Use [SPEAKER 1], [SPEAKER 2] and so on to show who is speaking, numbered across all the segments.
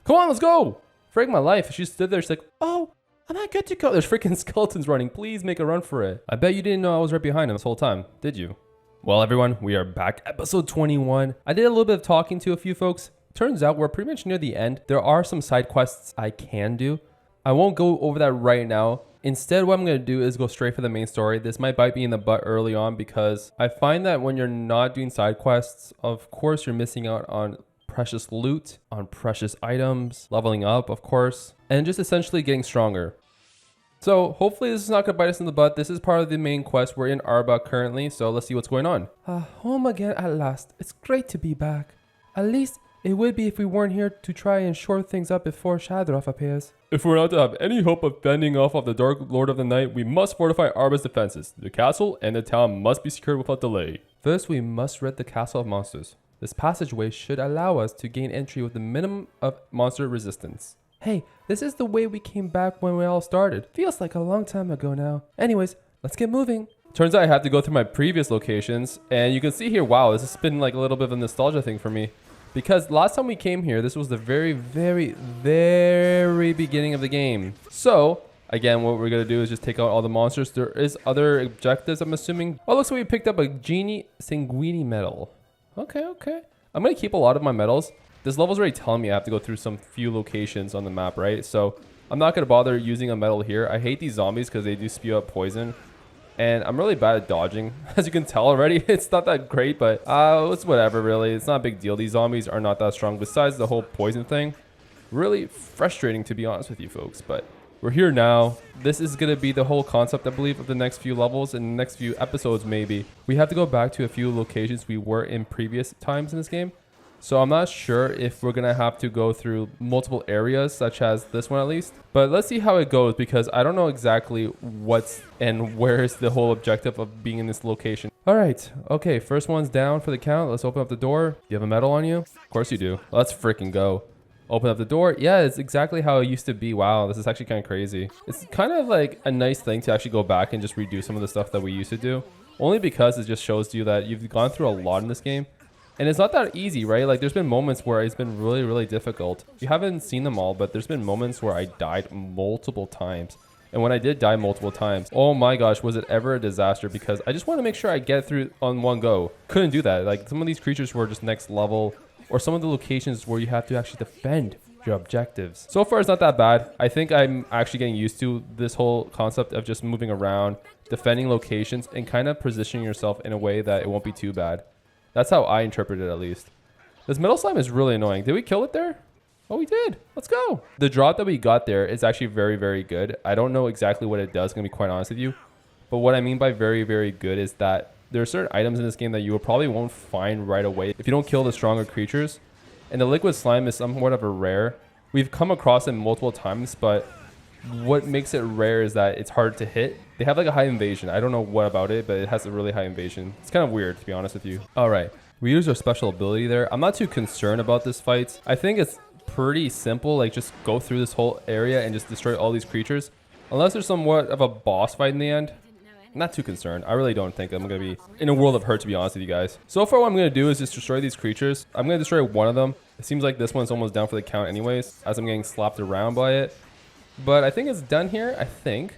[SPEAKER 1] Come on, let's go. Frig my life. She stood there. She's like, oh, am I good to go? There's freaking skeletons running. Please make a run for it. I bet you didn't know I was right behind him this whole time, did you? Well, everyone, we are back. Episode 21. I did a little bit of talking to a few folks. Turns out we're pretty much near the end. There are some side quests I can do. I won't go over that right now. Instead, what I'm going to do is go straight for the main story. This might bite me in the butt early on because I find that when you're not doing side quests, of course, you're missing out on precious loot, on precious items, leveling up, of course, and just essentially getting stronger. So hopefully this is not going to bite us in the butt. This is part of the main quest. We're in Arba currently, so let's see what's going on. Home again at last. It's great to be back. At least it would be if we weren't here to try and shore things up before Shadroth appears. If we're not to have any hope of fending off the Dark Lord of the Night, we must fortify Arba's defenses. The castle and the town must be secured without delay. First, we must rid the castle of monsters. This passageway should allow us to gain entry with the minimum of monster resistance. Hey, this is the way we came back when we all started. Feels like a long time ago now. Anyways, let's get moving. Turns out I have to go through my previous locations, and you can see here, wow, this has been like a little bit of a nostalgia thing for me. Because last time we came here, this was the very, very, very beginning of the game. So, again, what we're going to do is just take out all the monsters. There is other objectives, I'm assuming. Oh, looks like we picked up a Genie Sanguini medal. Okay. I'm going to keep a lot of my medals. This level's already telling me I have to go through some few locations on the map, right? So I'm not going to bother using a medal here. I hate these zombies because they do spew out poison. And I'm really bad at dodging. As you can tell already, it's not that great, but it's whatever, really. It's not a big deal. These zombies are not that strong. Besides the whole poison thing, really frustrating, to be honest with you folks. But we're here now. This is going to be the whole concept, I believe, of the next few levels and the next few episodes, maybe. We have to go back to a few locations we were in previous times in this game. So I'm not sure if we're going to have to go through multiple areas, such as this one at least. But let's see how it goes, because I don't know exactly what's and where is the whole objective of being in this location. All right. Okay, first one's down for the count. Let's open up the door. Do you have a medal on you? Of course you do. Let's freaking go. Open up the door. Yeah, it's exactly how it used to be. Wow, this is actually kind of crazy. It's kind of like a nice thing to actually go back and just redo some of the stuff that we used to do. Only because it just shows you that you've gone through a lot in this game. And it's not that easy, right? Like, there's been moments where it's been really, really difficult. You haven't seen them all, but there's been moments where I died multiple times. And when I did die multiple times, oh my gosh, was it ever a disaster, because I just want to make sure I get through on one go. Couldn't do that. Like, some of these creatures were just next level, or some of the locations where you have to actually defend your objectives. So far, it's not that bad. I think I'm actually getting used to this whole concept of just moving around, defending locations, and kind of positioning yourself in a way that it won't be too bad. That's how I interpret it, at least. This metal slime is really annoying. Did we kill it there? Oh, we did. Let's go. The drop that we got there is actually very, very good. I don't know exactly what it does, I'm going to be quite honest with you. But what I mean by very, very good is that there are certain items in this game that you probably won't find right away if you don't kill the stronger creatures. And the liquid slime is somewhat of a rare. We've come across it multiple times, but what makes it rare is that it's hard to hit. They have like a high invasion. I don't know what about it, but it has a really high invasion. It's kind of weird, to be honest with you. All right, we use our special ability there. I'm not too concerned about this fight. I think it's pretty simple. Like, just go through this whole area and just destroy all these creatures. Unless there's somewhat of a boss fight in the end. I'm not too concerned. I really don't think I'm going to be in a world of hurt, to be honest with you guys. So far, what I'm going to do is just destroy these creatures. I'm going to destroy one of them. It seems like this one's almost down for the count anyways, as I'm getting slapped around by it. But I think it's done here, I think.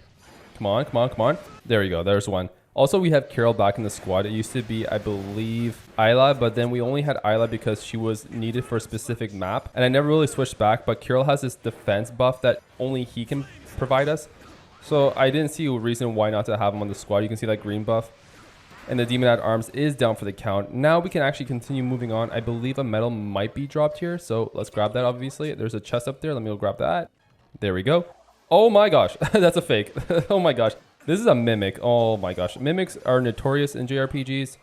[SPEAKER 1] Come on. There we go. There's one. Also, we have Carol back in the squad. It used to be, I believe, Isla, but then we only had Isla because she was needed for a specific map. And I never really switched back, but Carol has this defense buff that only he can provide us. So I didn't see a reason why not to have him on the squad. You can see that green buff. And the Demon at Arms is down for the count. Now we can actually continue moving on. I believe a medal might be dropped here. So let's grab that, obviously. There's a chest up there. Let me go grab that. There we go. Oh my gosh. That's a fake. Oh my gosh. This is a mimic. Oh my gosh. Mimics are notorious in JRPGs.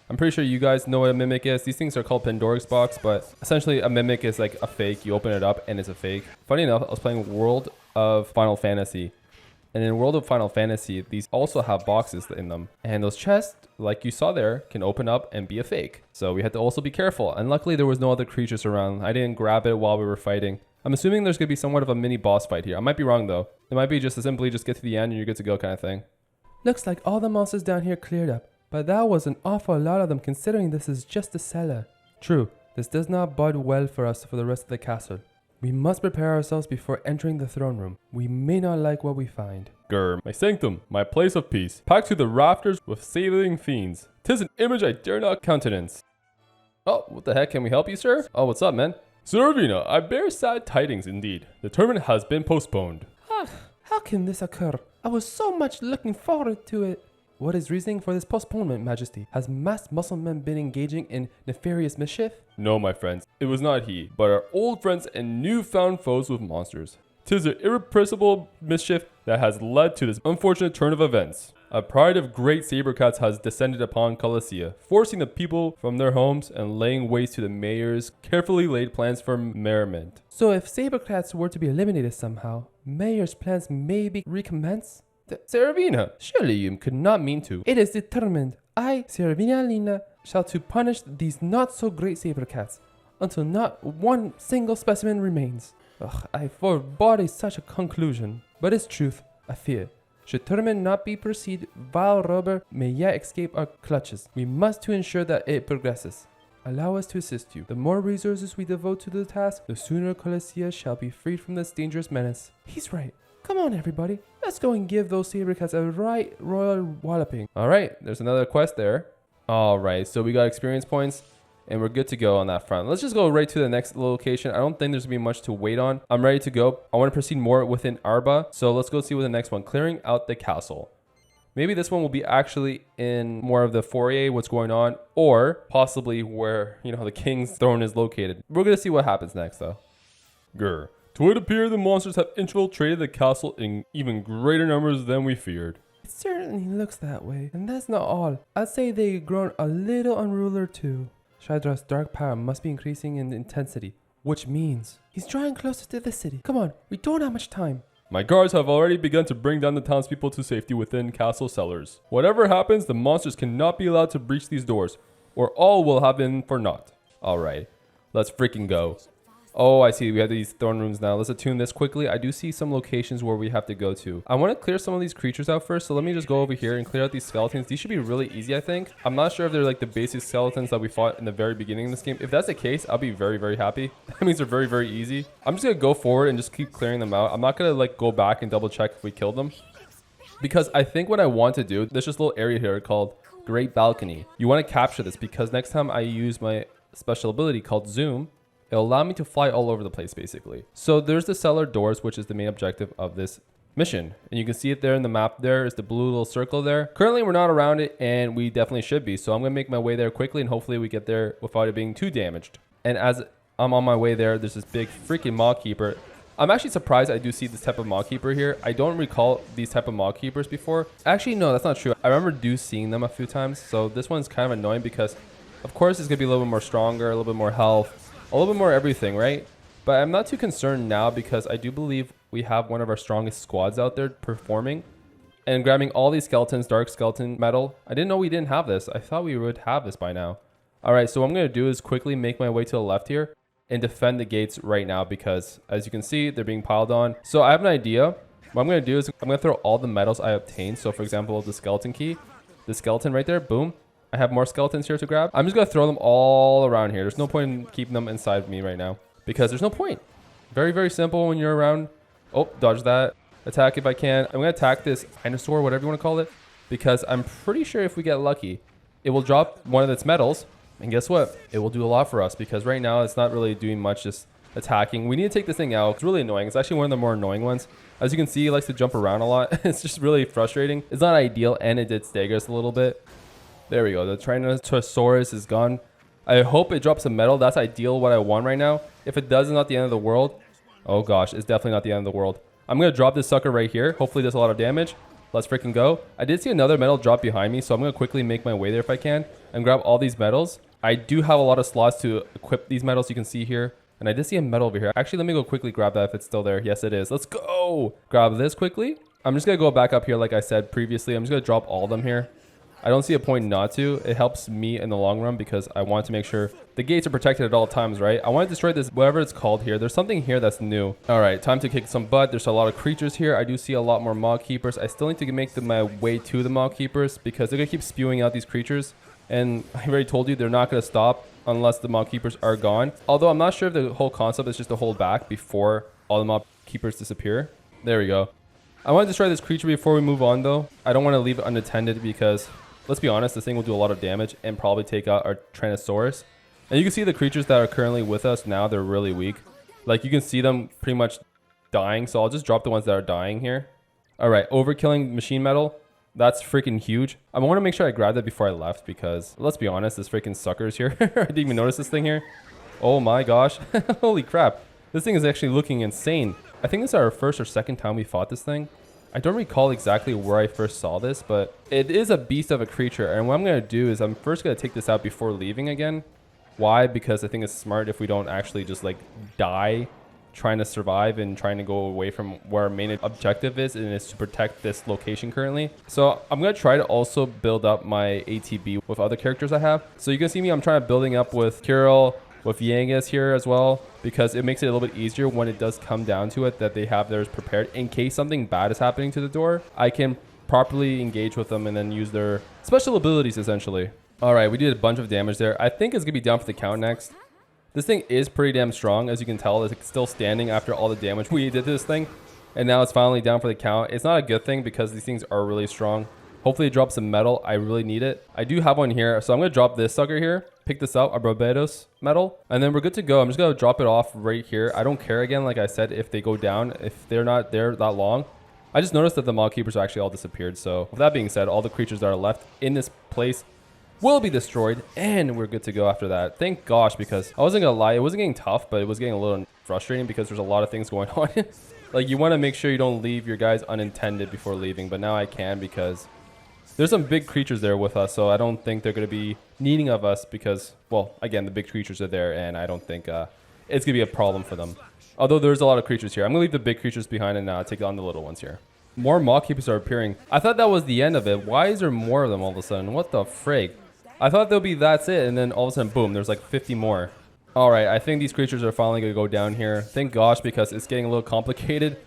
[SPEAKER 1] I'm pretty sure you guys know what a mimic is. These things are called Pandora's box, but essentially a mimic is like a fake. You open it up and it's a fake. Funny enough, I was playing World of Final Fantasy. And in World of Final Fantasy, these also have boxes in them. And those chests, like you saw there, can open up and be a fake. So we had to also be careful. And luckily there was no other creatures around. I didn't grab it while we were fighting. I'm assuming there's going to be somewhat of a mini boss fight here. I might be wrong though. It might be just simply just get to the end and you're good to go kind of thing. Looks like all the monsters down here cleared up. But that was an awful lot of them considering this is just a cellar. True, this does not bode well for us for the rest of the castle. We must prepare ourselves before entering the throne room. We may not like what we find. Grr, my sanctum, my place of peace, packed to the rafters with sailing fiends. 'Tis an image I dare not countenance. Oh, what the heck? Can we help you, sir? Oh, what's up, man? Sir Arvina, I bear sad tidings indeed. The tournament has been postponed. How can this occur? I was so much looking forward to it. What is reasoning for this postponement, Majesty? Has masked muscle men been engaging in nefarious mischief? No, my friends, it was not he, but our old friends and newfound foes with monsters. 'Tis their irrepressible mischief that has led to this unfortunate turn of events. A pride of great saber cats has descended upon Colossia, forcing the people from their homes and laying waste to the mayor's carefully laid plans for merriment. So if saber cats were to be eliminated somehow, mayor's plans may be recommence? Seravina, surely you could not mean to. It is determined. I, Seravina Alina, shall to punish these not so great saber cats until not one single specimen remains. Ugh, I forebody such a conclusion. But its truth, I fear, should tournament not be proceed, vile robber may yet escape our clutches. We must to ensure that it progresses. Allow us to assist you. The more resources we devote to the task, the sooner Colossia shall be freed from this dangerous menace. He's right. Come on, everybody. Let's go and give those saber cats a right royal walloping. All right, there's another quest there. All right, so we got experience points and we're good to go on that front. Let's just go right to the next location. I don't think there's gonna be much to wait on. I'm ready to go. I want to proceed more within Arba. So let's go see what the next one, clearing out the castle. Maybe this one will be actually in more of the foyer, what's going on, or possibly where, the king's throne is located. We're gonna see what happens next though. Grr. To it appear the monsters have infiltrated the castle in even greater numbers than we feared. It certainly looks that way, and that's not all. I'd say they've grown a little unruly too. Shadra's dark power must be increasing in intensity, which means he's drawing closer to the city. Come on, we don't have much time. My guards have already begun to bring down the townspeople to safety within castle cellars. Whatever happens, the monsters cannot be allowed to breach these doors, or all will have been for naught. Alright, let's freaking go. Oh, I see. We have these throne rooms now. Let's attune this quickly. I do see some locations where we have to go to. I want to clear some of these creatures out first. So let me just go over here and clear out these skeletons. These should be really easy, I think. I'm not sure if they're like the basic skeletons that we fought in the very beginning of this game. If that's the case, I'll be very, very happy. That means they're very, very easy. I'm just going to go forward and just keep clearing them out. I'm not going to like go back and double check if we killed them. Because I think what I want to do, there's just a little area here called Great Balcony. You want to capture this because next time I use my special ability called Zoom, it'll allow me to fly all over the place, basically. So there's the cellar doors, which is the main objective of this mission. And you can see it there in the map. There is the blue little circle there. Currently, we're not around it, and we definitely should be. So I'm going to make my way there quickly, and hopefully we get there without it being too damaged. And as I'm on my way there, there's this big freaking Maw Keeper. I'm actually surprised I do see this type of Maw Keeper here. I don't recall these type of Maw Keepers before. Actually, no, that's not true. I remember seeing them a few times. So this one's kind of annoying because, of course, it's going to be a little bit more stronger, a little bit more health, a little bit more everything, right? But I'm not too concerned now because I do believe we have one of our strongest squads out there performing and grabbing all these skeletons, dark skeleton metal. I didn't know we didn't have this. I thought we would have this by now. All right, so what I'm going to do is quickly make my way to the left here and defend the gates right now because as you can see, they're being piled on. So I have an idea. What I'm going to do is I'm going to throw all the metals I obtained. So for example, the skeleton key, the skeleton right there, boom. I have more skeletons here to grab. I'm just going to throw them all around here. There's no point in keeping them inside of me right now because there's no point. Very, very simple when you're around. Oh, dodge that. Attack if I can. I'm going to attack this dinosaur, whatever you want to call it, because I'm pretty sure if we get lucky, it will drop one of its metals. And guess what? It will do a lot for us because right now it's not really doing much, just attacking. We need to take this thing out. It's really annoying. It's actually one of the more annoying ones. As you can see, it likes to jump around a lot. It's just really frustrating. It's not ideal and it did stagger us a little bit. There we go. The Tyrannosaurus is gone. I hope it drops a metal. That's ideal what I want right now. If it does, it's not the end of the world. Oh gosh, it's definitely not the end of the world. I'm going to drop this sucker right here. Hopefully it does a lot of damage. Let's freaking go. I did see another metal drop behind me, so I'm going to quickly make my way there if I can and grab all these metals. I do have a lot of slots to equip these metals you can see here. And I did see a metal over here. Actually, let me go quickly grab that if it's still there. Yes, it is. Let's go. Grab this quickly. I'm just going to go back up here like I said previously. I'm just going to drop all of them here. I don't see a point not to. It helps me in the long run because I want to make sure the gates are protected at all times, right? I want to destroy this, whatever it's called here. There's something here that's new. All right, time to kick some butt. There's a lot of creatures here. I do see a lot more Maw Keepers. I still need to make my way to the Maw Keepers because they're going to keep spewing out these creatures. And I already told you they're not going to stop. unless the mob keepers are gone. Although I'm not sure if the whole concept is just to hold back before all the mob keepers disappear. There we go. I want to destroy this creature before we move on though. I don't want to leave it unattended because, let's be honest, this thing will do a lot of damage and probably take out our Tyrannosaurus. And you can see the creatures that are currently with us now, they're really weak. Like you can see them pretty much dying, so I'll just drop the ones that are dying here. Alright, overkilling machine metal. That's freaking huge. I want to make sure I grabbed that before I left because, let's be honest, this freaking sucker's here. I didn't even notice this thing here. Oh my gosh. Holy crap. This thing is actually looking insane. I think this is our first or second time we fought this thing. I don't recall exactly where I first saw this, but it is a beast of a creature. And what I'm going to do is I'm first going to take this out before leaving again. Why? Because I think it's smart if we don't actually just like die trying to survive and trying to go away from where our main objective is, and is to protect this location currently. So I'm going to try to also build up my ATB with other characters I have. So you can see me, I'm trying to building up with Kirill, with Yangas here as well, because it makes it a little bit easier when it does come down to it that they have theirs prepared in case something bad is happening to the door. I can properly engage with them and then use their special abilities essentially. All right, we did a bunch of damage there. I think it's gonna be down for the count next. This thing is pretty damn strong, as you can tell. It's still standing after all the damage we did to this thing, and now it's finally down for the count. It's not a good thing because these things are really strong. Hopefully it drops some metal. I really need it. I do have one here, so I'm gonna drop this sucker here, pick this up, a Barbados metal, and then we're good to go. I'm just gonna drop it off right here. I don't care, again, like I said, if they go down, if they're not there that long. I just noticed that the mob keepers actually all disappeared. So with that being said, all the creatures that are left in this place will be destroyed, and we're good to go after that. Thank gosh, because I wasn't gonna lie, it wasn't getting tough, but it was getting a little frustrating because there's a lot of things going on. Like, you want to make sure you don't leave your guys unintended before leaving, but now I can because there's some big creatures there with us, so I don't think they're going to be needing of us because, well, again, the big creatures are there, and I don't think it's going to be a problem for them. Although there's a lot of creatures here. I'm going to leave the big creatures behind and take on the little ones here. More mob keepers are appearing. I thought that was the end of it. Why is there more of them all of a sudden? What the frig? I thought there'll be that's it, and then all of a sudden, boom, there's like 50 more. All right, I think these creatures are finally going to go down here. Thank gosh, because it's getting a little complicated.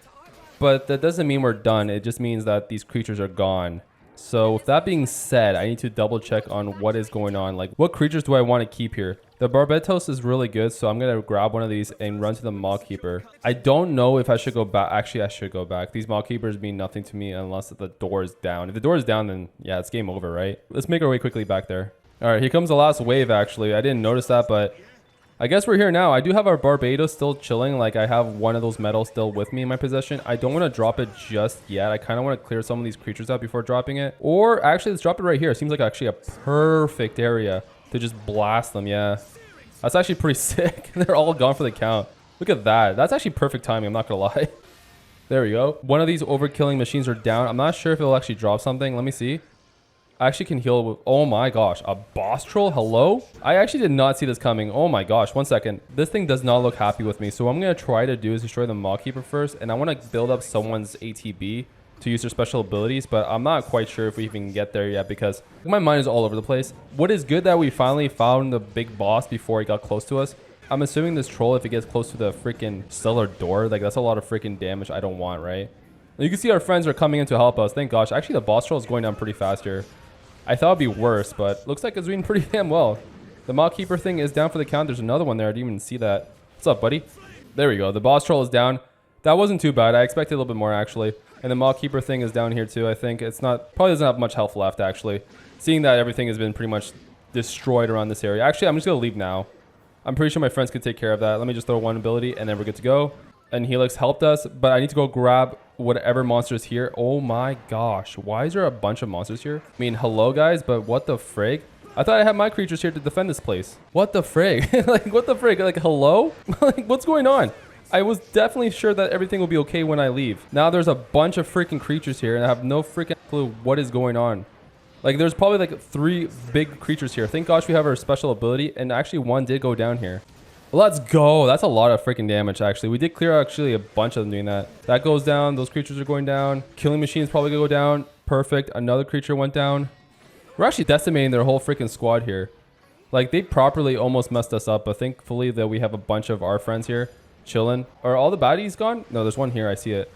[SPEAKER 1] But that doesn't mean we're done. It just means that these creatures are gone. So with that being said, I need to double check on what is going on. Like, what creatures do I want to keep here? The Barbatos is really good, so I'm going to grab one of these and run to the mob keeper. I don't know if I should go back. Actually, I should go back. These mob keepers mean nothing to me unless the door is down. If the door is down, then yeah, it's game over, right? Let's make our way quickly back there. All right, here comes the last wave, actually. I didn't notice that, but I guess we're here now. I do have our Barbados still chilling. Like, I have one of those medals still with me in my possession. I don't want to drop it just yet. I kind of want to clear some of these creatures out before dropping it. Or actually, let's drop it right here. It seems like actually a perfect area to just blast them. Yeah, that's actually pretty sick. They're all gone for the count. Look at that. That's actually perfect timing. I'm not going to lie. There we go. One of these overkilling machines are down. I'm not sure if it'll actually drop something. Let me see. I actually can heal with, oh my gosh, a boss troll. Hello? I actually did not see this coming. Oh my gosh, 1 second. This thing does not look happy with me. So what I'm going to try to do is destroy the mob keeper first, and I want to build up someone's ATB to use their special abilities, but I'm not quite sure if we even get there yet because my mind is all over the place. What is good that we finally found the big boss before he got close to us. I'm assuming this troll, if it gets close to the freaking cellar door, like that's a lot of freaking damage I don't want, right? You can see our friends are coming in to help us. Thank gosh. Actually, the boss troll is going down pretty fast here. I thought it'd be worse, but looks like it's doing pretty damn well. The mob keeper thing is down for the count. There's another one there. I didn't even see that. What's up, buddy? There we go. The boss troll is down. That wasn't too bad. I expected a little bit more, actually. And the mob keeper thing is down here, too. I think it's not... Probably doesn't have much health left, actually. Seeing that everything has been pretty much destroyed around this area. Actually, I'm just going to leave now. I'm pretty sure my friends can take care of that. Let me just throw one ability, and then we're good to go. And Helix helped us, but I need to go grab whatever monsters here. Oh my gosh, why is there a bunch of monsters here? I mean, hello guys, but what the frig? I thought I had my creatures here to defend this place. What the frig? Like, what the frig? Like, hello? Like, what's going on? I was definitely sure that everything will be okay when I leave. Now there's a bunch of freaking creatures here, and I have no freaking clue what is going on. Like, there's probably like 3 big creatures here. Thank gosh we have our special ability, and actually one did go down here. Let's go. That's a lot of freaking damage, actually. We did clear actually a bunch of them doing that. That goes down. Those creatures are going down. Killing machines probably gonna go down. Perfect. Another creature went down. We're actually decimating their whole freaking squad here. Like, they properly almost messed us up, but thankfully that we have a bunch of our friends here chilling. Are all the baddies gone? No, there's one here. I see it.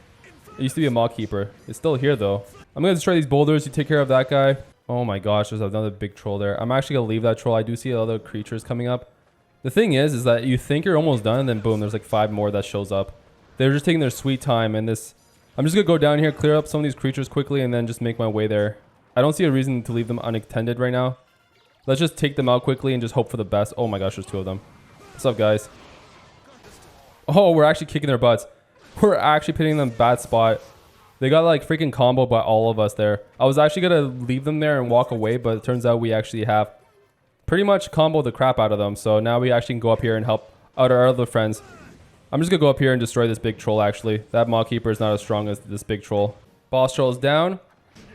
[SPEAKER 1] It used to be a mob keeper. It's still here, though. I'm gonna destroy these boulders. You take care of that guy. Oh my gosh, there's another big troll there. I'm actually gonna leave that troll. I do see other creatures coming up. The thing is that you think you're almost done, and then boom, there's like 5 more that shows up. They're just taking their sweet time, and this... I'm just gonna go down here, clear up some of these creatures quickly, and then just make my way there. I don't see a reason to leave them unattended right now. Let's just take them out quickly and just hope for the best. Oh my gosh, there's 2 of them. What's up, guys? Oh, we're actually kicking their butts. We're actually pitting them bad spot. They got like freaking combo by all of us there. I was actually gonna leave them there and walk away, but it turns out we actually have pretty much comboed the crap out of them. So now we actually can go up here and help out our other friends. I'm just gonna go up here and destroy this big troll actually. That Maw Keeper is not as strong as this big troll. Boss troll is down,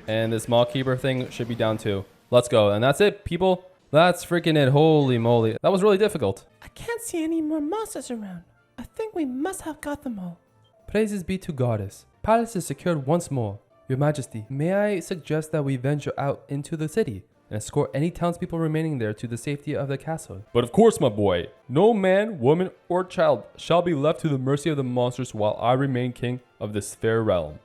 [SPEAKER 1] and this Maw Keeper thing should be down too. Let's go. And that's it, people. That's freaking it. Holy moly. That was really difficult.
[SPEAKER 2] I can't see any more monsters around. I think we must have got them all.
[SPEAKER 1] Praises be to Goddess. Palace is secured once more. Your Majesty, may I suggest that we venture out into the city and escort any townspeople remaining there to the safety of the castle? But of course, my boy. No man, woman, or child shall be left to the mercy of the monsters while I remain king of this fair realm.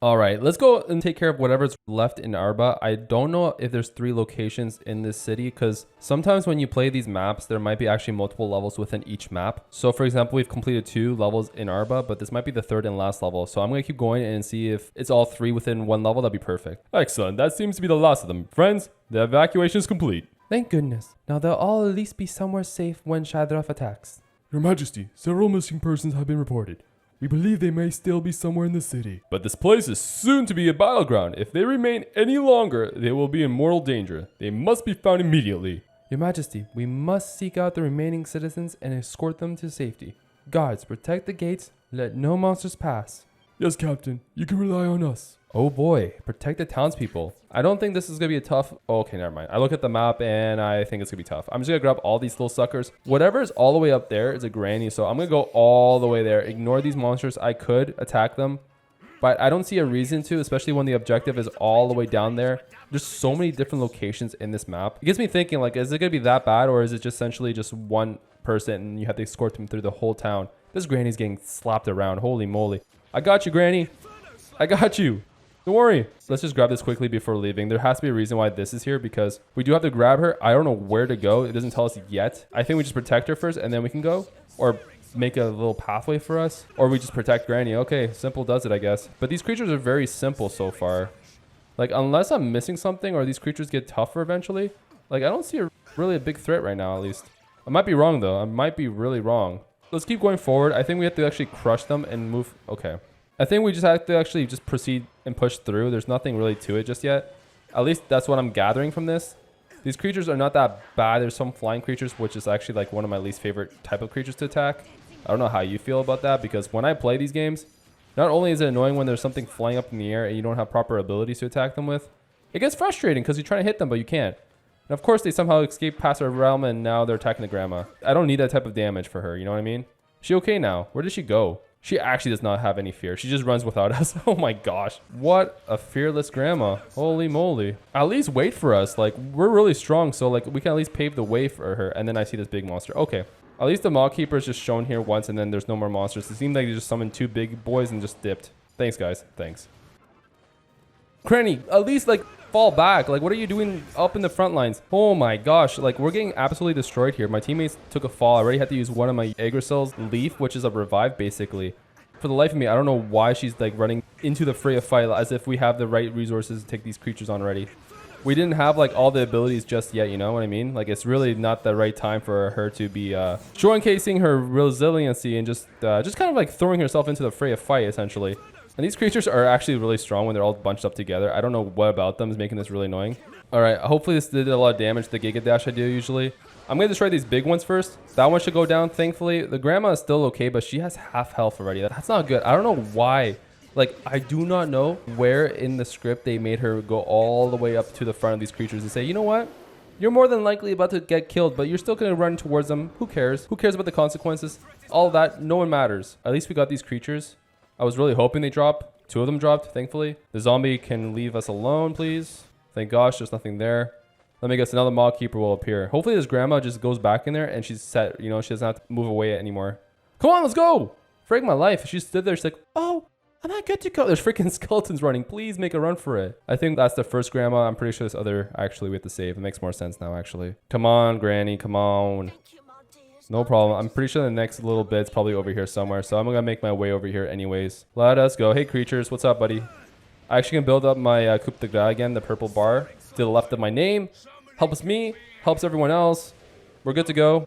[SPEAKER 1] Alright, let's go and take care of whatever's left in Arba. I don't know if there's 3 locations in this city, because sometimes when you play these maps, there might be actually multiple levels within each map. So for example, we've completed 2 levels in Arba, but this might be the 3rd and last level. So I'm going to keep going and see if it's all 3 within 1 level. That'd be perfect. Excellent. That seems to be the last of them. Friends, the evacuation is complete.
[SPEAKER 2] Thank goodness. Now they'll all at least be somewhere safe when Shadrath attacks.
[SPEAKER 3] Your Majesty, several missing persons have been reported. We believe they may still be somewhere in the city.
[SPEAKER 1] But this place is soon to be a battleground. If they remain any longer, they will be in mortal danger. They must be found immediately.
[SPEAKER 2] Your Majesty, we must seek out the remaining citizens and escort them to safety. Guards, protect the gates. Let no monsters pass.
[SPEAKER 3] Yes, Captain. You can rely on us.
[SPEAKER 1] Oh boy, protect the townspeople. I don't think this is going to be a tough... Oh, okay, never mind. I look at the map and I think it's going to be tough. I'm just going to grab all these little suckers. Whatever is all the way up there is a granny, so I'm going to go all the way there. Ignore these monsters. I could attack them, but I don't see a reason to, especially when the objective is all the way down there. There's so many different locations in this map. It gets me thinking, like, is it going to be that bad, or is it just essentially just one person and you have to escort them through the whole town? This granny's getting slapped around. Holy moly. I got you, granny. I got you. Don't worry. Let's just grab this quickly before leaving. There has to be a reason why this is here, because we do have to grab her. I don't know where to go. It doesn't tell us yet. I think we just protect her first and then we can go, or make a little pathway for us, or we just protect Granny. Okay, simple does it, I guess. But these creatures are very simple so far. Like, unless I'm missing something or these creatures get tougher eventually, like, I don't see really a big threat right now, at least. I might be wrong though. I might be really wrong. Let's keep going forward. I think we have to actually crush them and move. Okay. I think we just have to actually just proceed and push through. There's nothing really to it just yet. At least that's what I'm gathering from this. These creatures are not that bad. There's some flying creatures, which is actually like one of my least favorite type of creatures to attack. I don't know how you feel about that, because when I play these games, not only is it annoying when there's something flying up in the air and you don't have proper abilities to attack them with, it gets frustrating because you're trying to hit them, but you can't. And of course, they somehow escape past our realm and now they're attacking the grandma. I don't need that type of damage for her, you know what I mean? Is she okay now? Where did she go? She actually does not have any fear. She just runs without us. Oh my gosh. What a fearless grandma. Holy moly. At least wait for us. Like, we're really strong, so like we can at least pave the way for her. And then I see this big monster. Okay. At least the Maw Keeper is just shown here once and then there's no more monsters. It seemed like they just summoned 2 big boys and just dipped. Thanks, guys. Thanks. Cranny, at least like fall back. Like, what are you doing up in the front lines? Oh my gosh. Like, we're getting absolutely destroyed here. My teammates took a fall. I already had to use one of my Yggdrasil's leaf, which is a revive basically. For the life of me, I don't know why she's like running into the fray of fight as if we have the right resources to take these creatures on already. We didn't have like all the abilities just yet, you know what I mean? Like, it's really not the right time for her to be showcasing her resiliency and just kind of like throwing herself into the fray of fight essentially. And these creatures are actually really strong when they're all bunched up together. I don't know what about them is making this really annoying. All right, hopefully this did a lot of damage to the Giga Dash I do usually. I'm going to destroy these big ones first. That one should go down, thankfully. The grandma is still okay, but she has half health already. That's not good. I don't know why. Like, I do not know where in the script they made her go all the way up to the front of these creatures and say, you know what? You're more than likely about to get killed, but you're still going to run towards them. Who cares? Who cares about the consequences? All of that, no one matters. At least we got these creatures. I was really hoping they drop. 2 of them dropped, thankfully. The zombie can leave us alone, please. Thank gosh, there's nothing there. Let me guess, another Maw Keeper will appear. Hopefully this grandma just goes back in there and she's set. You know, she doesn't have to move away anymore. Come on, let's go! Frig my life. She stood there, she's like,
[SPEAKER 2] Oh,
[SPEAKER 1] I'm not good to go. There's freaking skeletons running. Please make a run for it. I think that's the first grandma. I'm pretty sure this other actually we have to save. It makes more sense now actually. Come on, Granny. Come on. No problem. I'm pretty sure the next little bit's probably over here somewhere. So I'm gonna make my way over here anyways. Let us go. Hey creatures, what's up, buddy? I actually can build up my coup de grace again, the purple bar to the left of my name. Helps me, helps everyone else. We're good to go.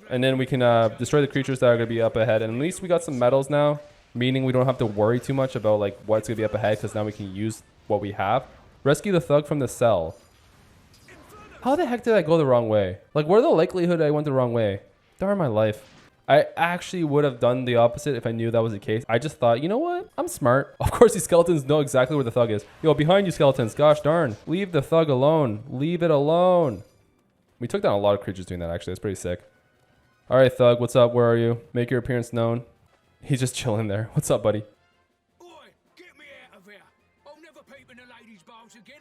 [SPEAKER 1] And then we can destroy the creatures that are gonna be up ahead. And at least we got some medals now, meaning we don't have to worry too much about like what's gonna be up ahead because now we can use what we have. Rescue the thug from the cell. How the heck did I go the wrong way? Like, what are the likelihood I went the wrong way? Darn my life. I actually would have done the opposite if I knew that was the case. I just thought, you know what? I'm smart. Of course, these skeletons know exactly where the thug is. Yo, behind you, skeletons. Gosh darn. Leave the thug alone. Leave it alone. We took down a lot of creatures doing that, actually. It's pretty sick. All right, thug. What's up? Where are you? Make your appearance known. He's just chilling there. What's up, buddy?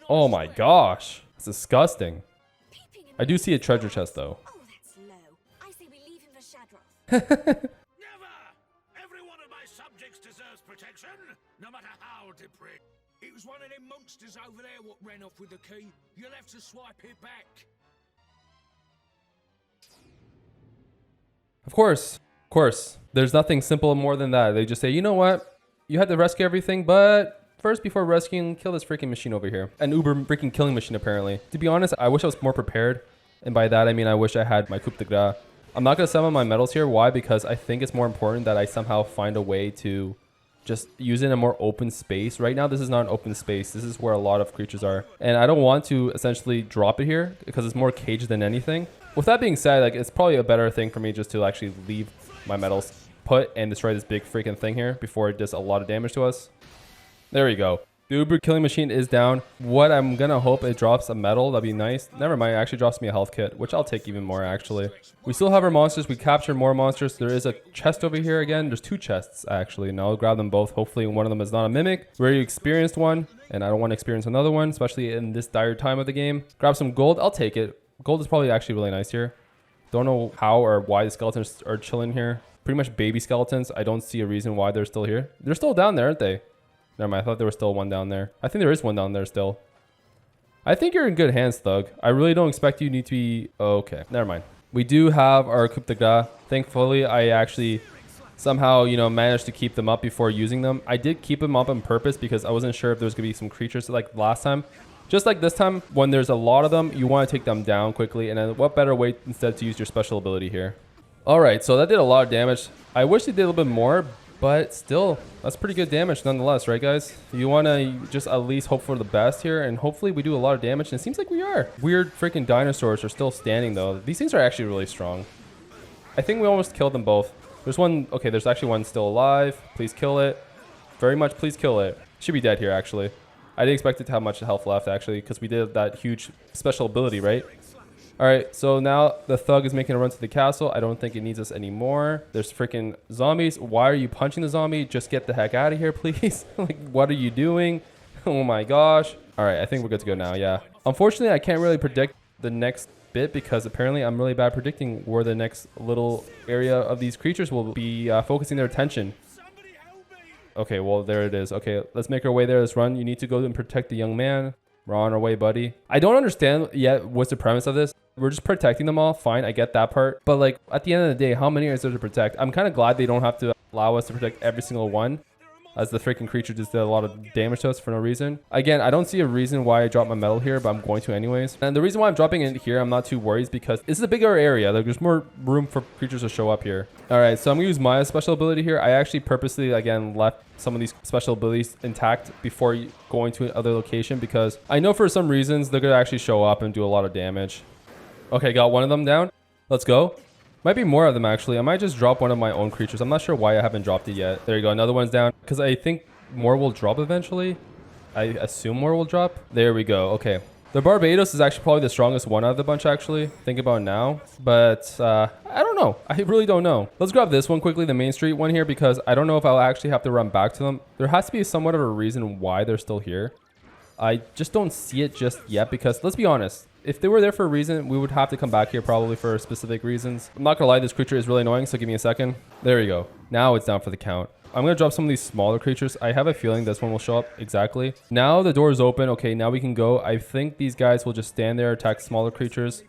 [SPEAKER 1] Oh my gosh. It's disgusting. I do see a treasure chest, though.
[SPEAKER 4] Never! Every one of my subjects deserves protection, no matter how depraved. It was one of them monsters over there what ran off with the key. You'll have to swipe it back.
[SPEAKER 1] Of course. Of course. There's nothing simple more than that. They just say, you know what? You had to rescue everything, but first, before rescuing, kill this freaking machine over here. An uber freaking killing machine, apparently. To be honest, I wish I was more prepared. And by that, I mean I wish I had my coup de grace. I'm not going to summon my medals here. Why? Because I think it's more important that I somehow find a way to just use it in a more open space. Right now, this is not an open space. This is where a lot of creatures are. And I don't want to essentially drop it here because it's more caged than anything. With that being said, like it's probably a better thing for me just to actually leave my medals put and destroy this big freaking thing here before it does a lot of damage to us. There we go. The uber killing machine is down. What I'm gonna hope it drops a medal. That'd be nice. Never mind. It actually drops me a health kit, which I'll take even more actually. We still have our monsters. We captured more monsters. There is a chest over here again. There's two chests actually, and I'll grab them both. Hopefully one of them is not a mimic. We already experienced one, and I don't want to experience another one, especially in this dire time of the game. Grab some gold. I'll take it. Gold is probably actually really nice here. Don't know how or why the skeletons are chilling here. Pretty much baby skeletons. I don't see a reason why they're still here. They're still down there, aren't they? Never mind, I thought there was still one down there. I think there is one down there still. I think you're in good hands, Thug. I really don't expect you need to be... Okay, never mind. We do have our coup de grace. Thankfully, I actually somehow, you know, managed to keep them up before using them. I did keep them up on purpose because I wasn't sure if there was going to be some creatures like last time. Just like this time, when there's a lot of them, you want to take them down quickly. And then what better way instead to use your special ability here? All right, so that did a lot of damage. I wish they did a little bit more, but still, that's pretty good damage nonetheless, right guys? You want to just at least hope for the best here, and hopefully we do a lot of damage, and it seems like we are. Weird freaking dinosaurs are still standing though. These things are actually really strong. I think we almost killed them both. There's one, okay, there's actually one still alive. Please kill it. Very much, please kill it. Should be dead here actually. I didn't expect it to have much health left actually, because we did that huge special ability, right? All right, so now the thug is making a run to the castle. I don't think it needs us anymore. There's freaking zombies. Why are you punching the zombie? Just get the heck out of here, please. Like, what are you doing? Oh my gosh. All right, I think we're good to go now, yeah. Unfortunately, I can't really predict the next bit because apparently I'm really bad predicting where the next little area of these creatures will be focusing their attention. Okay, well, there it is. Okay, let's make our way there. Let's run. You need to go and protect the young man. We're on our way, buddy. I don't understand yet what's the premise of this. We're just protecting them all. Fine, I get that part. But like at the end of the day, how many is there to protect? I'm kind of glad they don't have to allow us to protect every single one, as the freaking creature just did a lot of damage to us for no reason. Again, I don't see a reason why I dropped my medal here, but I'm going to anyways. And the reason why I'm dropping it here, I'm not too worried, is because this is a bigger area. Like there's more room for creatures to show up here. All right, so I'm gonna use my special ability here. I actually purposely, again, left some of these special abilities intact before going to another location because I know for some reasons they're gonna actually show up and do a lot of damage. Okay, got one of them down. Let's go. Might be more of them actually. I might just drop one of my own creatures. I'm not sure why I haven't dropped it yet. There you go. Another one's down because I think more will drop eventually. I assume more will drop. There we go. Okay. The Barbados is actually probably the strongest one out of the bunch actually. Think about it now. But I don't know. I really don't know. Let's grab this one quickly, the Main Street one here, because I don't know if I'll actually have to run back to them. There has to be somewhat of a reason why they're still here. I just don't see it just yet because let's be honest. If they were there for a reason, we would have to come back here probably for specific reasons. I'm not gonna lie, this creature is really annoying, so give me a second. There we go. Now it's down for the count. I'm going to drop some of these smaller creatures. I have a feeling this one will show up exactly. Now the door is open. Okay, now we can go. I think these guys will just stand there, attack smaller creatures.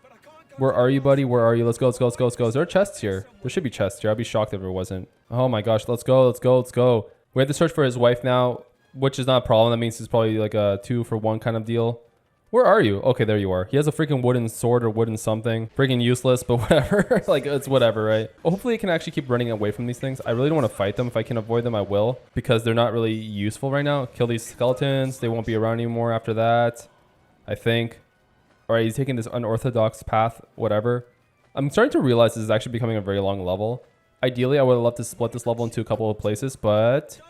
[SPEAKER 1] Where are you, buddy? Where are you? Let's go, let's go, let's go, let's go. Is there chests here? There should be chests here. I'd be shocked if there wasn't. Oh my gosh, let's go, let's go, let's go. We have to search for his wife now, which is not a problem. That means it's probably like a 2-for-1 kind of deal. Where are you? Okay, there you are. He has a freaking wooden sword or wooden something. Freaking useless, but whatever. Like, it's whatever, right? Hopefully it can actually keep running away from these things. I really don't want to fight them. If I can avoid them, I will. Because they're not really useful right now. Kill these skeletons. They won't be around anymore after that, I think. Alright, he's taking this unorthodox path, whatever. I'm starting to realize this is actually becoming a very long level. Ideally, I would love to split this level into a couple of places, but...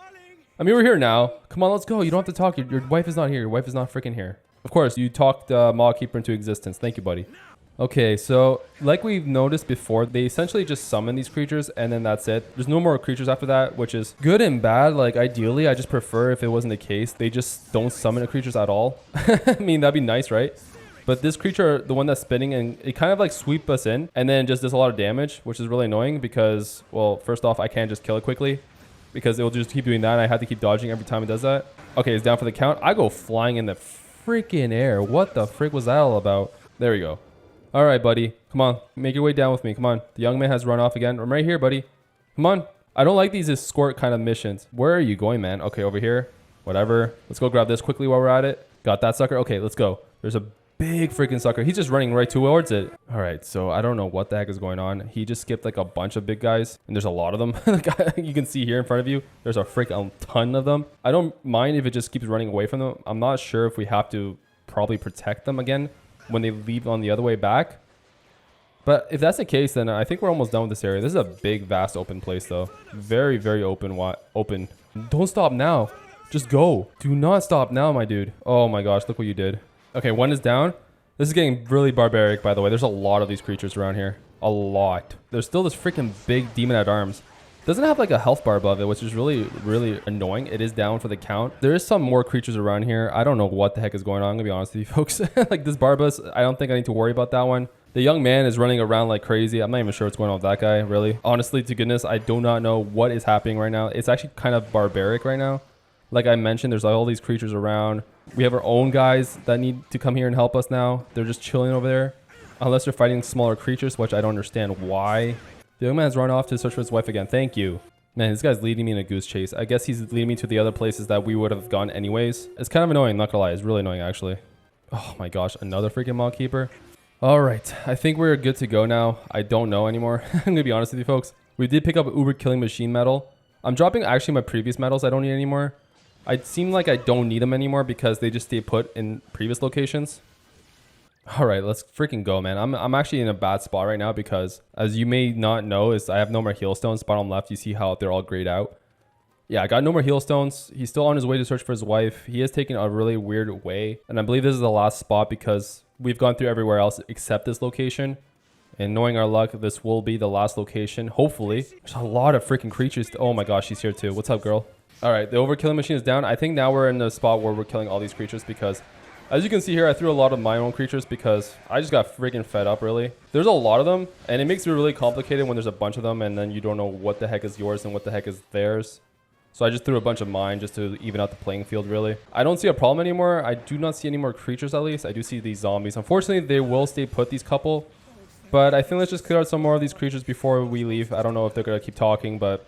[SPEAKER 1] I mean, we're here now. Come on, let's go. You don't have to talk. Your wife is not here. Your wife is not freaking here. Of course, you talked Maw Keeper into existence. Thank you, buddy. Okay, so like we've noticed before, they essentially just summon these creatures and then that's it. There's no more creatures after that, which is good and bad. Like, ideally, I just prefer if it wasn't the case. They just don't summon the creatures at all. I mean, that'd be nice, right? But this creature, the one that's spinning, and it kind of like sweep us in and then just does a lot of damage, which is really annoying because, well, first off, I can't just kill it quickly because it will just keep doing that. And I have to keep dodging every time it does that. Okay, it's down for the count. I go flying in the freaking air. What the frick was that all about? There we go. All right, buddy. Come on. Make your way down with me. Come on. The young man has run off again. I'm right here, buddy. Come on. I don't like these escort kind of missions. Where are you going, man? Okay, over here. Whatever. Let's go grab this quickly while we're at it. Got that sucker. Okay, let's go. There's a big freaking sucker. He's just running right towards it. All right, so I don't know what the heck is going on. He just skipped like a bunch of big guys, and there's a lot of them. You can see here in front of you, there's a freaking ton of them. I don't mind if it just keeps running away from them. I'm not sure if we have to probably protect them again when they leave on the other way back. But if that's the case, then I think we're almost done with this area. This is a big, vast open place, though. Very, very open. Open. Don't stop now. Just go. Do not stop now, my dude. Oh my gosh, look what you did. Okay, one is down. This is getting really barbaric, by the way. There's a lot of these creatures around here. A lot. There's still this freaking big demon at arms. Doesn't have like a health bar above it, which is really, really annoying. It is down for the count. There is some more creatures around here. I don't know what the heck is going on. I'm gonna be honest with you folks. Like this Barbas, I don't think I need to worry about that one. The young man is running around like crazy. I'm not even sure what's going on with that guy, really. Honestly, to goodness, I do not know what is happening right now. It's actually kind of barbaric right now. Like I mentioned, there's all these creatures around. We have our own guys that need to come here and help us now. They're just chilling over there. Unless they're fighting smaller creatures, which I don't understand why. The young man's run off to search for his wife again. Thank you. Man, this guy's leading me in a goose chase. I guess he's leading me to the other places that we would have gone anyways. It's kind of annoying, not gonna lie. It's really annoying, actually. Oh my gosh, another freaking Maw Keeper. All right, I think we're good to go now. I don't know anymore. I'm gonna be honest with you folks. We did pick up Uber Killing Machine Metal. I'm dropping actually my previous medals I don't need anymore. I seem like I don't need them anymore because they just stay put in previous locations. All right, let's freaking go, man. I'm actually in a bad spot right now because, as you may not know, is I have no more heal stones. Bottom left, you see how they're all grayed out. Yeah, I got no more heal stones. He's still on his way to search for his wife. He is taking a really weird way, and I believe this is the last spot because we've gone through everywhere else except this location. And knowing our luck, this will be the last location, hopefully. There's a lot of freaking creatures. Oh my gosh, she's here too. What's up, girl? All right, the overkilling machine is down. I think now we're in the spot where we're killing all these creatures because, as you can see here, I threw a lot of my own creatures because I just got freaking fed up, really. There's a lot of them, and it makes it really complicated when there's a bunch of them, and then you don't know what the heck is yours and what the heck is theirs. So I just threw a bunch of mine just to even out the playing field, really. I don't see a problem anymore. I do not see any more creatures, at least. I do see these zombies. Unfortunately, they will stay put, these couple. But I think let's just clear out some more of these creatures before we leave. I don't know if they're going to keep talking, but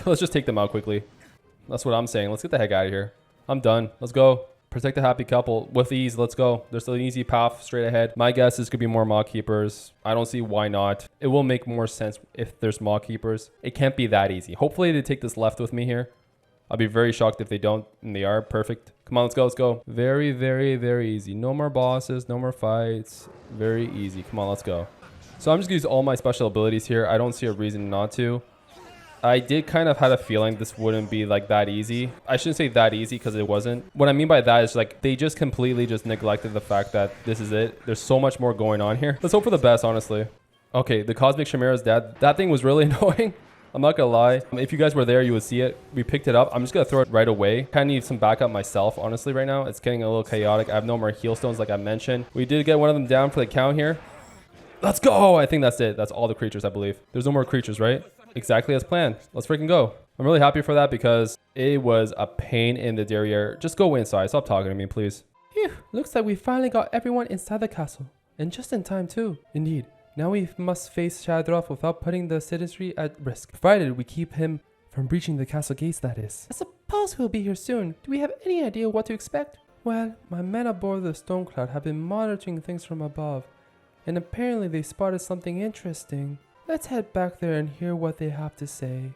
[SPEAKER 1] let's just take them out quickly. That's what I'm saying. Let's get the heck out of here. I'm done. Let's go. Protect the happy couple. With ease, let's go. There's an easy path straight ahead. My guess is could be more Maw Keepers. I don't see why not. It will make more sense if there's Maw Keepers. It can't be that easy. Hopefully they take this left with me here. I'll be very shocked if they don't, and they are. Perfect. Come on, let's go, let's go. Very, very, very easy. No more bosses, no more fights. Very easy. Come on, let's go. So I'm just gonna use all my special abilities here. I don't see a reason not to. I did kind of had a feeling this wouldn't be like that easy. I shouldn't say that easy because it wasn't. What I mean by that is like they just completely just neglected the fact that this is it. There's so much more going on here. Let's hope for the best, honestly. Okay, the Cosmic Chimera's dead. That thing was really annoying. I'm not gonna lie. If you guys were there, you would see it. We picked it up. I'm just gonna throw it right away. Kind of need some backup myself, honestly, right now. It's getting a little chaotic. I have no more heal stones like I mentioned. We did get one of them down for the count here. Let's go. I think that's it. That's all the creatures, I believe. There's no more creatures, right? Exactly as planned. Let's freaking go. I'm really happy for that because it was a pain in the derriere. Just go inside. Stop talking to me, please.
[SPEAKER 2] Phew, looks like we finally got everyone inside the castle. And just in time too. Indeed. Now we must face Shadroff without putting the citizenry at risk. Provided we keep him from breaching the castle gates, that is. I suppose he'll be here soon. Do we have any idea what to expect? Well, my men aboard the Storm Cloud have been monitoring things from above. And apparently they spotted something interesting. Let's head back there and hear what they have to say.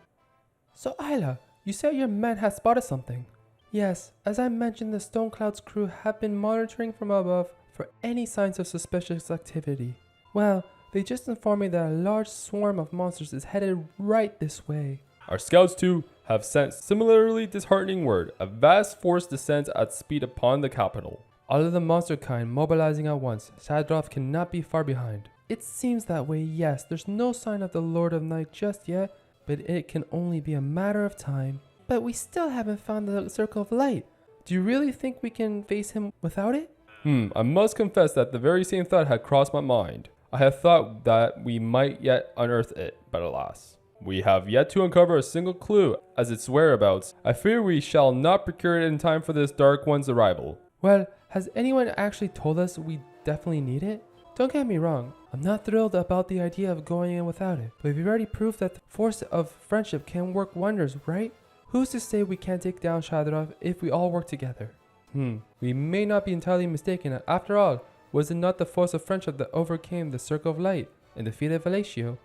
[SPEAKER 2] So Isla, you said your men have spotted something? Yes, as I mentioned, the Stone Cloud's crew have been monitoring from above for any signs of suspicious activity. Well, they just informed me that a large swarm of monsters is headed right this way.
[SPEAKER 1] Our scouts too have sent similarly disheartening word. A vast force descends at speed upon the capital.
[SPEAKER 2] All of the monster kind mobilizing at once. Shadroff cannot be far behind. It seems that way, yes. There's no sign of the Lord of Night just yet, but it can only be a matter of time. But we still haven't found the Circle of Light. Do you really think we can face him without it?
[SPEAKER 1] I must confess that the very same thought had crossed my mind. I had thought that we might yet unearth it, but alas. We have yet to uncover a single clue as its whereabouts. I fear we shall not procure it in time for this Dark One's arrival.
[SPEAKER 2] Well, has anyone actually told us we definitely need it? Don't get me wrong, I'm not thrilled about the idea of going in without it, but we've already proved that the force of friendship can work wonders, right? Who's to say we can't take down Shadroff if we all work together? We may not be entirely mistaken. After all, was it not the force of friendship that overcame the Circle of Light and defeated Vallecio?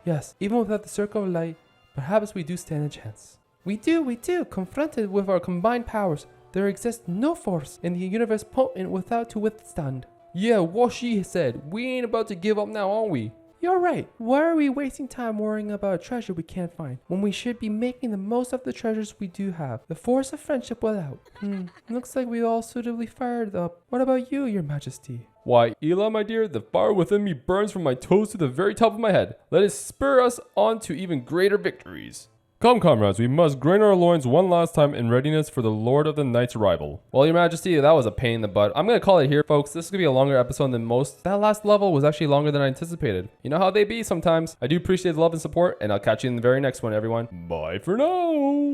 [SPEAKER 2] Yes, even without the Circle of Light, perhaps we do stand a chance. We do. Confronted with our combined powers, there exists no force in the universe potent without to withstand.
[SPEAKER 1] Yeah, what she said. We ain't about to give up now, are we?
[SPEAKER 2] You're right. Why are we wasting time worrying about a treasure we can't find when we should be making the most of the treasures we do have? The force of friendship will out. Looks like we all suitably fired up. What about you, your majesty?
[SPEAKER 1] Why, Ela, my dear, the fire within me burns from my toes to the very top of my head. Let it spur us on to even greater victories. Come, comrades, we must grind our loins one last time in readiness for the Lord of the Night's arrival. Well, your majesty, that was a pain in the butt. I'm going to call it here, folks. This is going to be a longer episode than most. That last level was actually longer than I anticipated. You know how they be sometimes. I do appreciate the love and support, and I'll catch you in the very next one, everyone. Bye for now.